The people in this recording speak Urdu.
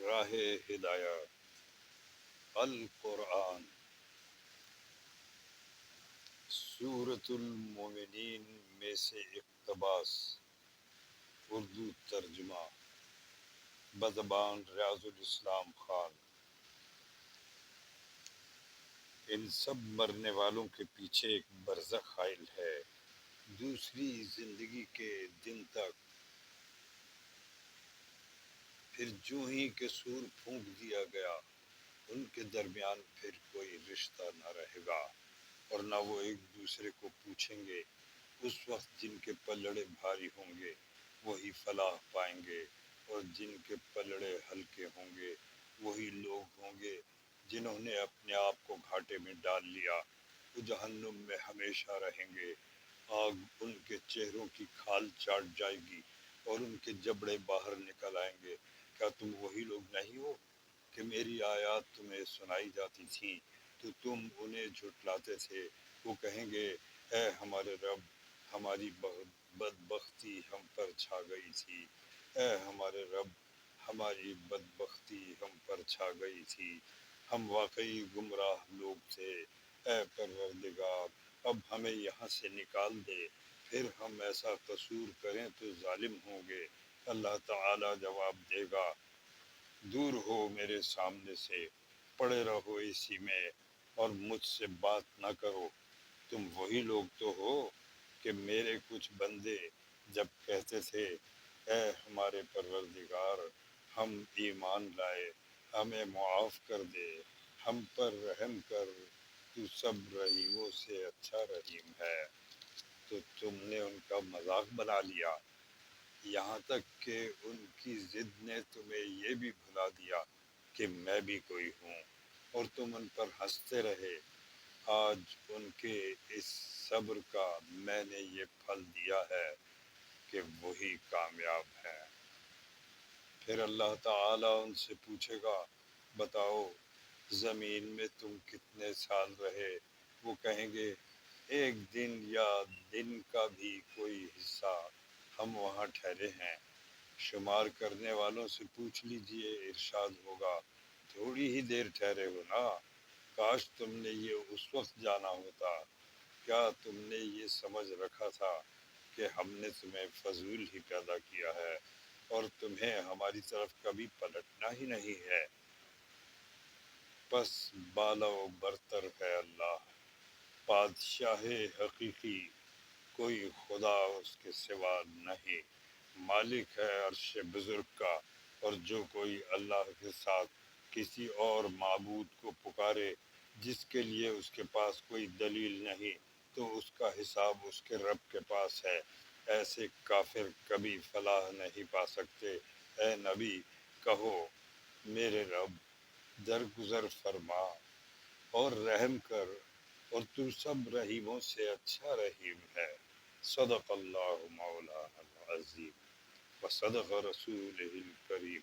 راہ ہدایت القرآن سورۃ المومنین میں سے اقتباس اردو ترجمہ بزبان ریاض الاسلام خان۔ ان سب مرنے والوں کے پیچھے ایک برزخ حائل ہے، دوسری زندگی کے دن تک۔ پھر جوں ہی کہ سور پھونک دیا گیا، ان کے درمیان پھر کوئی رشتہ نہ رہے گا، اور نہ وہ ایک دوسرے کو پوچھیں گے۔ اس وقت جن کے پلڑے بھاری ہوں گے وہی فلاح پائیں گے، اور جن کے پلڑے ہلکے ہوں گے وہی لوگ ہوں گے جنہوں نے اپنے آپ کو گھاٹے میں ڈال لیا۔ وہ جہنم میں ہمیشہ رہیں گے، آگ ان کے چہروں کی کھال چاٹ جائے گی اور ان کے جبڑے باہر نکل آئیں گے۔ کیا تم وہی لوگ نہیں ہو کہ میری آیات تمہیں سنائی جاتی تھیں تو تم انہیں جھٹلاتے تھے؟ وہ کہیں گے، اے ہمارے رب، ہماری بدبختی ہم پر چھا گئی تھی۔ اے ہمارے رب، ہماری بدبختی ہم پر چھا گئی تھی، ہم واقعی گمراہ لوگ تھے۔ اے پروردگار، اب ہمیں یہاں سے نکال دے، پھر ہم ایسا قصور کریں تو ظالم ہوں گے۔ اللہ تعالی جواب دے گا، دور ہو میرے سامنے سے، پڑے رہو اسی میں اور مجھ سے بات نہ کرو۔ تم وہی لوگ تو ہو کہ میرے کچھ بندے جب کہتے تھے، اے ہمارے پروردگار، ہم ایمان لائے، ہمیں معاف کر دے، ہم پر رحم کر، تو سب رحیموں سے اچھا رحیم ہے، تو تم نے ان کا مذاق بنا لیا، یہاں تک کہ ان کی ضد نے تمہیں یہ بھی بھلا دیا کہ میں بھی کوئی ہوں، اور تم ان پر ہنستے رہے۔ آج ان کے اس صبر کا میں نے یہ پھل دیا ہے کہ وہی کامیاب ہیں۔ پھر اللہ تعالیٰ ان سے پوچھے گا، بتاؤ زمین میں تم کتنے سال رہے؟ وہ کہیں گے، ایک دن یا دن کا بھی کوئی حصہ ہم وہاں ٹھہرے ہیں۔ شمار کرنے والوں سے پوچھ لیجئے، ارشاد ہوگا، تھوڑی ہی دیر ٹھہرے ہو نا، کاش تم نے یہ اس وقت جانا ہوتا۔ کیا تم نے یہ سمجھ رکھا تھا کہ ہم نے تمہیں فضول ہی پیدا کیا ہے اور تمہیں ہماری طرف کبھی پلٹنا ہی نہیں ہے؟ پس بالا و برتر ہے اللہ، بادشاہ حقیقی، کوئی خدا اس کے سوا نہیں، مالک ہے عرش بزرگ کا، اور جو کوئی اللہ کے ساتھ کسی اور معبود کو پکارے جس کے لیے اس کے پاس کوئی دلیل نہیں، تو اس کا حساب اس کے رب کے پاس ہے۔ ایسے کافر کبھی فلاح نہیں پا سکتے۔ اے نبی، کہو، میرے رب، درگزر فرما اور رحم کر، اور تو سب رحیموں سے اچھا رحیم ہے۔ صدق اللہ مولانا العظیم و صدق رسولہ الکریم۔